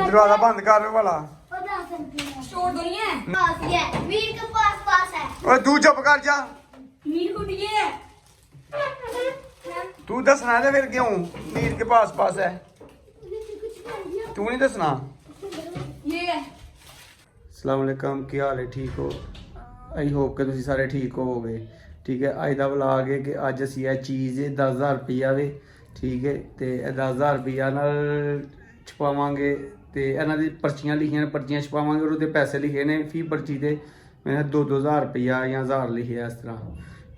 दरवाजा बंद कर वाला छोड़ दो नहीं है मीर के पास है ओए तू चुप कर जा मीर को दिए तू दसना है फिर क्यों मीर के पास है तू नहीं दसना ये है अस्सलाम वालेकुम की हाल है ठीक हो आई होप कि तुम सारे ठीक होवोगे ठीक है अज का व्लॉग है कि अज असी यह चीज़ 10,000 रुपया वे ठीक है तो 10,000 रुपया नाल छपावांगे तो इन्हों की पर्चियाँ लिखियां पर्चियाँ छपावांगे और उसके पैसे लिखे ने फी पर्ची के मैंने 2,000 रुपया या 1000 लिखे इस तरह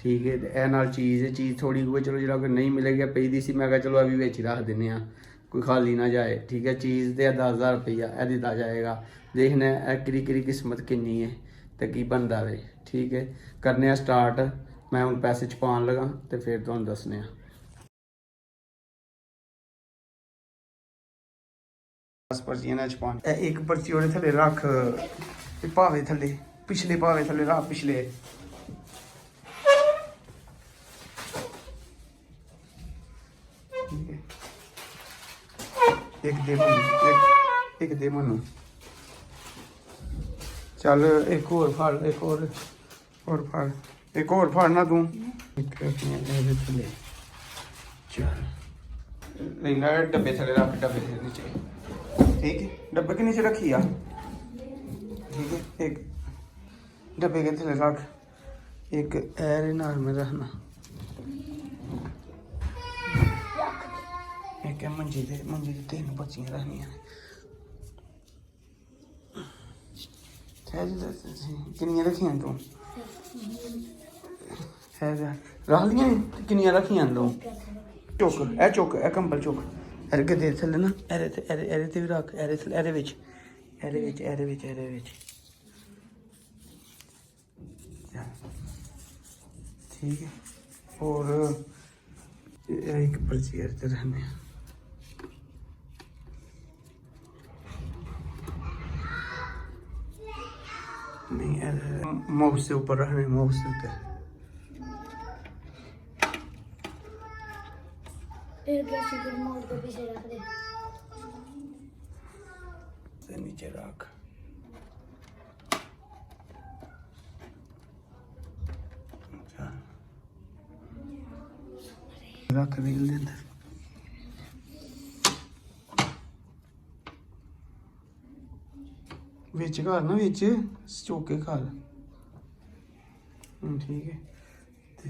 ठीक है तो यह नाल चीज़ थोड़ी हुई चलो जो नहीं मिलेगी पई दी सी मैं कहा चलो अभी बेच रख दें कोई खाली ना जाए ठीक है चीज़ तो 10,000 रुपया यह दिता जाएगा देखना कि किस्मत किन्नी है तो की बनता वे ठीक है करने स्टार्ट मैं हूँ पैसे छपान लगा तो फिर तुहानूं दसने पर्चियां ना छपान एक पर्ची ओहदे थल्ले रख भावे थल्ले पिछले भावे थल्ले रख पिछले एक दे मनु चल एक और फाड़ एक और फाड़ना तू थल्ले चल लेना डब्बे थल्ले रख डब्बे के नीचे ठीक है डब्बे के नीचे रखिया ठीक है एक डब्बे के थल्ले रख एक ऐरे नाल में रखना एक मंजी दे 3 पर्चियां रखनियां किन्नियां रखियां तू रख लियां किन्नियां रखियां तू चुक ए कंबल चुक अरे गद्दे थल्ले ना एरे ते भी रख एरे विच ठीक है और एक पर्ची ते रहने नहीं माउस से ऊपर रखने माउस से ऊपर नीचे रख रख रील दे अंदर विच घर ना विच चौके घर ठीक है ते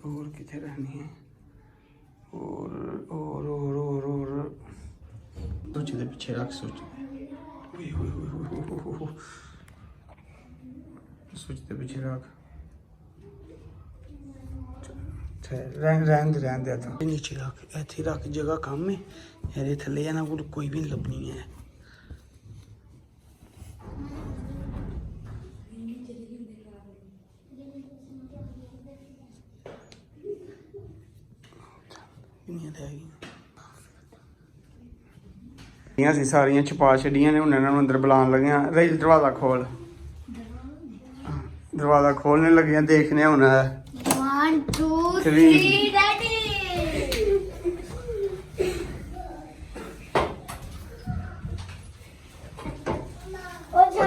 और किथे रहनी है और सोच दे पीछे रख सोच दे पीछे रख रहन दे तो नीचे रख ऐसे रख जगह कम है ये थले जाना कोई भी नहीं लभनी है ਅਸੀਂ ਸਾਰੀਆਂ ਛਪਾ ਛੱਡੀਆਂ ਨੇ ਹੁਣ ਇਹਨਾਂ ਨੂੰ ਅੰਦਰ ਬੁਲਾਉਣ ਲੱਗੇ ਆ ਰੇਲ ਦਰਵਾਜ਼ਾ ਖੋਲਣੇ ਲੱਗੇ ਆ ਦੇਖਨੇ ਹੁਣ 1 2 3 ਡੈਡੀ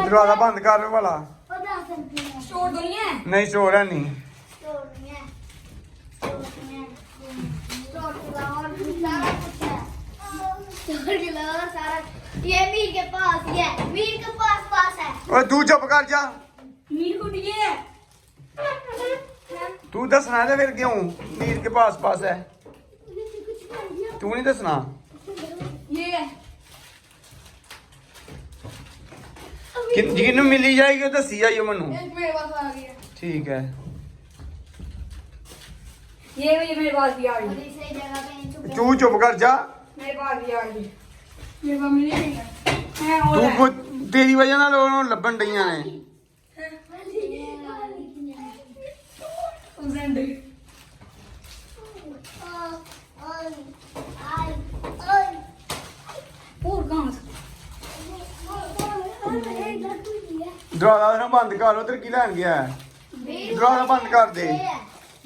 दरवाजा बंद कर वाला छोड़ दो नहीं है नहीं छोड़ है नहीं ये मीर के पास है मीर के पास है ओए तू चुप कर जा मीर को दिए तू दसना है फिर क्यों मीर के पास है तू नहीं दसना ये है जिन्हों मिली जाएगी दसी जाइयो मनु मेरे पास आ गया ठीक है ये मेरे पास भी आ गई तू चुप कर जा मेरे पास भी आ गई मेरे पास मिली नहीं है तू तेरी वजह नाल ओनू लभन डईयां ने और कहां से ਦਰਵਾਜ਼ਾ ਨਾ ਬੰਦ ਕਰ ਉਧਰ ਕੀ ਲੈਣ ਗਿਆ ਹੈ? ਦਰਵਾਜ਼ਾ ਬੰਦ ਕਰ ਦੇ।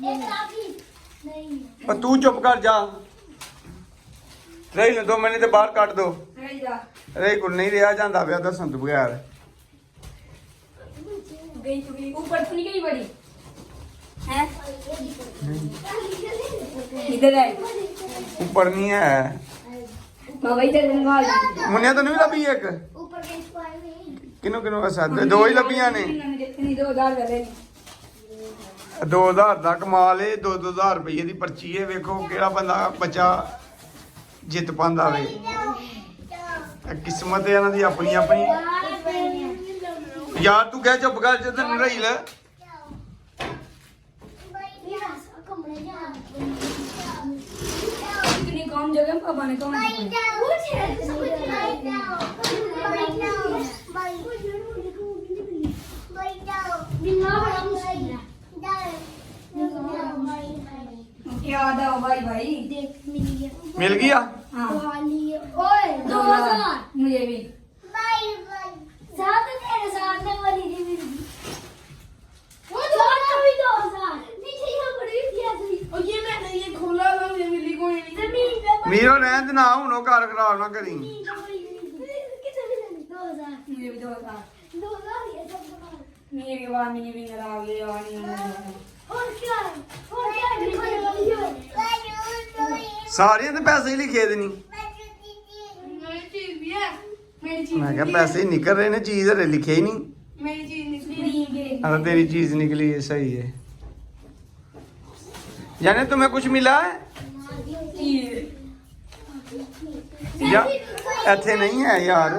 एक राखी नहीं ਪਰ ਤੂੰ ਚੁੱਪ ਕਰ ਜਾ। ਰਹੀ ਨੂੰ 2 ਮਿੰਟ ਤੇ ਬਾਹਰ ਕੱਢ ਦੋ। ਨਹੀਂ ਜਾ ਰਹੀ ਕੋਲ ਨਹੀਂ ਰਿਹਾ ਜਾਂਦਾ ਪਿਆ ਦੱਸਣ ਤੋਂ ਬਗੈਰ। गई तो गई ऊपर तो नहीं गई बड़ी है इधर है ਉੱਪਰ ਨਹੀਂ ਹੈ। बाबा इधर बनवा ली ਮੁੰਨਿਆ ਤੈਨੂੰ ਵੀ ਲੱਭੀ ਇੱਕ? ऊपर के स्क्वायर में ਕਿਨੂੰ ਕਿਨੂੰ ਅਸਾਂ ਦੋ ਹੀ ਲੱਭੀਆਂ ਨੇ। मैंने देखनी 2000 वाले 2000 ਦਾ ਕਮਾਲ ਏ। 2-2000 ਰੁਪਏ ਦੀ ਪਰਚੀ ਏ। ਵੇਖੋ ਕਿਹੜਾ ਬੰਦਾ ਬੱਚਾ ਜਿੱਤ ਪਾਉਂਦਾ ਵੇ। ਇਹ ਕਿਸਮਤ ਹੈ ਇਹਨਾਂ ਦੀ ਆਪਣੀ ਆਪਣੀ। ਯਾਰ ਤੂੰ ਕਹਿ ਚੁੱਪ ਕਰ ਜੇ ਤੈਨੂੰ ਰਹੀ ਲੈ। इतनी कम जगह पापा ने कौन क्या आता भाई भाई ਮਿਲ ਗਿਆ। हाँ ओए 2000 मुझे भी साथ तेरे सामने वाली थी मेरी वो 2000 नीचे यहाँ पड़ी थी ऐसे और ये मैंने ये खोला था मुझे मिली कोई नहीं जमीन पे ਮੀਰੋ ਰਹਿਣ ਦੇ ਨਾ ਹੁਣ ਉਹ ਘਰ ਖਰਾਬ ना करी। कितने मिले 2000 मुझे भी 2000 2000 ये सब मेरे के बाद मैंने भी करा ले वाली और क्या है ਸਾਰਿਆਂ ਦੇ ਪੈਸੇ ਹੀ ਲਿਖੇ ਦੇ ਨਹੀਂ। मेरी चीज भी है मेरी चीज मैं क्या पैसे ही निकल रहे ने चीज हरे लिखे ही नहीं। मेरी चीज निकली अरे तेरी चीज निकली है सही है। यानी तुम्हें कुछ मिला है या ऐसे नहीं है यार।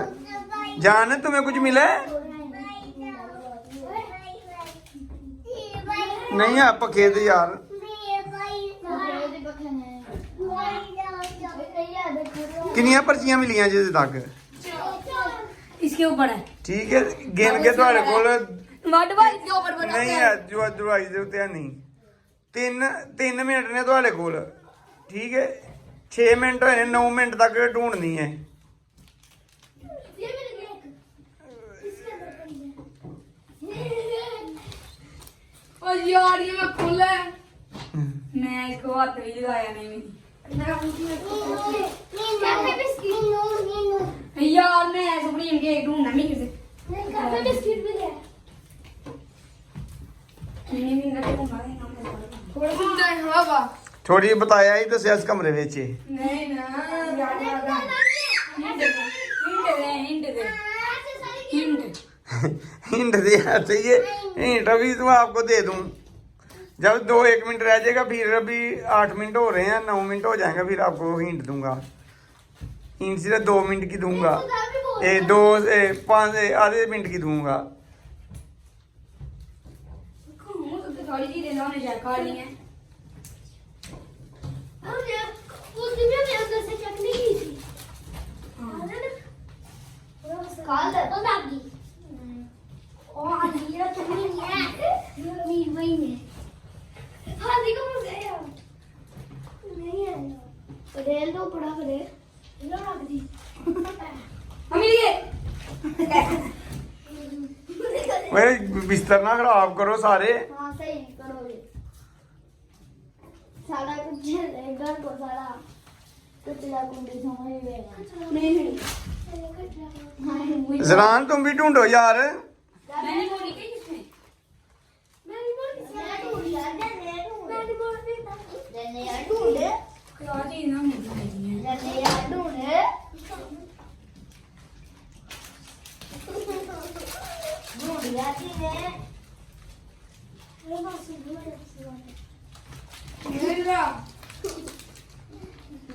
जान तुम्हें कुछ मिला है? नहीं है पखे दे यार। किनिया पर्चियां मिलियां जिस तक? इसके ऊपर है ठीक है गिन के ਤੁਹਾਡੇ ਕੋਲ वाट भाई इसके ऊपर बता ਨਹੀਂ ਹੈ ਜੋ ਦਵਾਈ ਦੇ ਉੱਤੇ ਹੈ ਨਹੀਂ। 3 ਮਿੰਟ ਨੇ ਤੁਹਾਡੇ ਕੋਲ ਠੀਕ ਹੈ। 6 ਮਿੰਟ ਹੋਏ ਨੇ 9 ਮਿੰਟ ਤੱਕ ਢੂੰਡਣੀ ਹੈ। और यार ये मैं खोला है मैं इसको हाथ भी लगाया नहीं मेरी यार मैं सुप्रीम के ढूंढना नहीं किसी मैंने भी ना ढूंढा है ना थोड़ा सुनता है हवा ਥੋੜੀ ਬਤਾਇਆ ਹੀ ਦੱਸਿਆ ਇਸ ਕਮਰੇ ਵਿੱਚ ਇਹ। नहीं ना यार हिंट दे हिंट हिंट दिया चाहिए। हिंट अभी तो आपको दे दूं जब 2-1 मिनट रह जाएगा फिर अभी 8 मिनट हो रहे हैं 9 मिनट हो जाएगा फिर आपको हिंट दूंगा। हिंट सिर्फ 2 मिनट की दूंगा। 5 आधे मिनट की दूंगा। थोड़ी चीजें लाने जा खा ली हैं मम्मी ये मेरे बिस्तर ना खराब करो सारे। हाँ सही करोगे सारा कुछ घर को सारा कचरा कुंडी समझ लेगा नहीं जरान तुम भी ढूंढो यार। मैंने बोली कि किसने क्या चीज ना मुझे नहीं है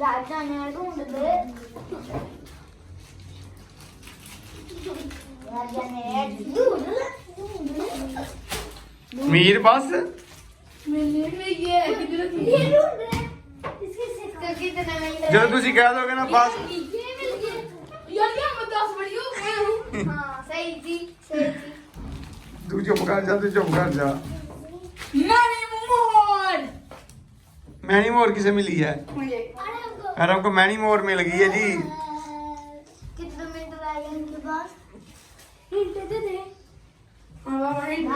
राजा ने ढूंढ दे राजा ने ढूंढ मीर बस मैंने भी ये किधर थी ये ढूंढ रहे इसके सिक्का कितना मिल जो तुसी कह दोगे ना बस ये मिल गया यार क्या मैं 10 बड़ी हो गया हूँ हाँ सही थी सही थी तू चुप कर जा मैंने मोर मैनी मोर किसे मिली है? मुझे अरे हमको अरे हमको मैनी मोर मिल गई है जी। कितने मिनट रह गए इनके पास हिंट दे दे हाँ बाबा हिंट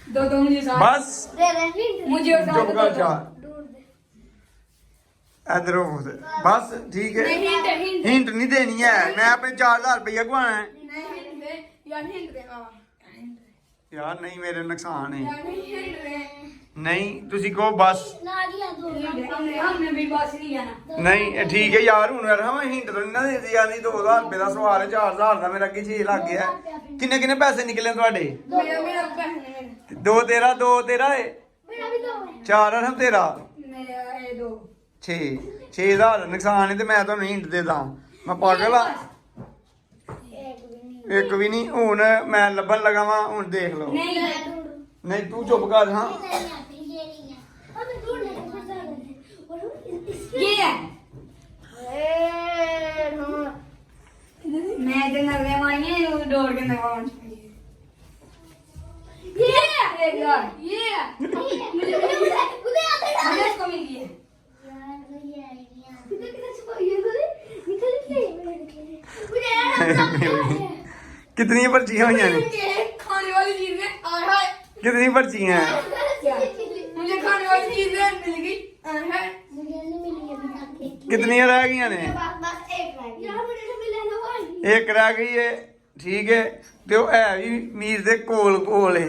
दे दो मुझे साथ बस दे दे हिंट मुझे और साथ चुप कर जा दूर दे इधर बस ठीक है हिंट नहीं देनी है मैं अपने 4000 रुपया गवाना है नहीं हिंट दे यार हिंट दे बाबा यार नहीं मेरे नुकसान है यार नहीं हिंट दे नहीं तुसी कहो बस ना दिया दो हमने भी बस नहीं जाना नहीं ठीक है यार हूं यार हम हिंट तो नहीं दे दिया नहीं 2000 रुपए का सवाल है 4000 का मेरा अगे 6 लग गया किन्ने किन्ने पैसे निकले ਤੁਹਾਡੇ मेरा मेरा पैसे मेरे दो तेरा है मेरा भी दो है 4 अरहम तेरा मेरा ये दो 6 6000 नुकसान है ਤੇ ਮੈਂ ਤੁਹਾਨੂੰ ਹਿੰਟ ਦੇ ਦਾਂ ਮੈਂ ਪਾਗਲ ਆ ਇੱਕ ਵੀ ਨਹੀਂ ਹੁਣ ਮੈਂ ਲੱਭਣ ਲਗਾ ਵਾਂ ਹੁਣ ਦੇਖ ਲਓ नहीं ਨਹੀਂ ਤੂੰ ਚੁੱਪ ਕਰ ਹਾਂ ये है मैं तो नगले मारिए दौड़ के नगवान ये एक यार ये मुझे इसको मिल गई है कितनी पर्चियां हुई हैं खाने वाली चीज है हाय कितनी पर्चियां हैं मुझे खाने वाली चीज मिल गई हाय कितनी रह गई ने एक रह गई है ठीक है ते वो है भी मीर दे कोल कोल है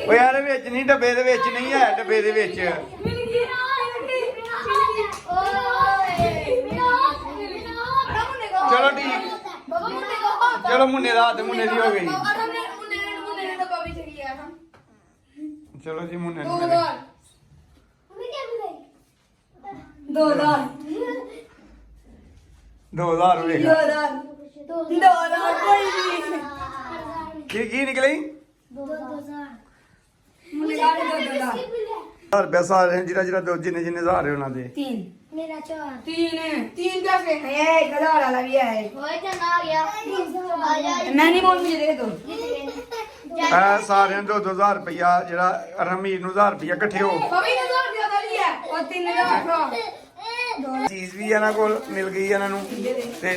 ਉਹ ਯਾਰ ਵਿੱਚ ਨਹੀਂ ਡੱਬੇ ਦੇ ਵਿੱਚ ਨਹੀਂ ਹੈ ਡੱਬੇ ਦੇ ਵਿੱਚ ਚਲੋ ਠੀਕ ਚਲੋ ਮੁੰਨੇ ਦਾ ਹੱਥ ਮੁੰਨੇ ਦੀ ਹੋ ਗਈ ਚਲੋ ਜੀ ਮੁੰਨੇ ਨੂੰ ਮਿਲ ਗਈ। 2000 2000 ਹੋਏਗਾ 2000 कोई नहीं ਕੀ ਨਿਕਲੀ मुझे गाड़ी दो 2000 ਰੁਪਏ ਸਾਰੇ ਜਿਹੜਾ ਜਿਹੜਾ ਦੋ ਜਿੰਨੇ ਜਿੰਨੇ ਸਾਰੇ ਉਹਨਾਂ ਦੇ 3 मेरा चार 3 तीन कैसे ये गधा वाला भी है वही तो ना गया मैं नहीं बोल मुझे दे दो ਇਹ ਸਾਰਿਆਂ ਨੂੰ 2000 ਰੁਪਇਆ ਜਿਹੜਾ ਰਮੀਰ ਨੂੰ 1000 ਰੁਪਇਆ ਇਕੱਠੇ ਹੋ कभी नजर ज्यादा लिया और 3000 ਚੀਜ਼ ਵੀ ਇਹਨਾਂ ਕੋਲ ਮਿਲ ਗਈ ਇਹਨਾਂ ਨੂੰ ਤੇ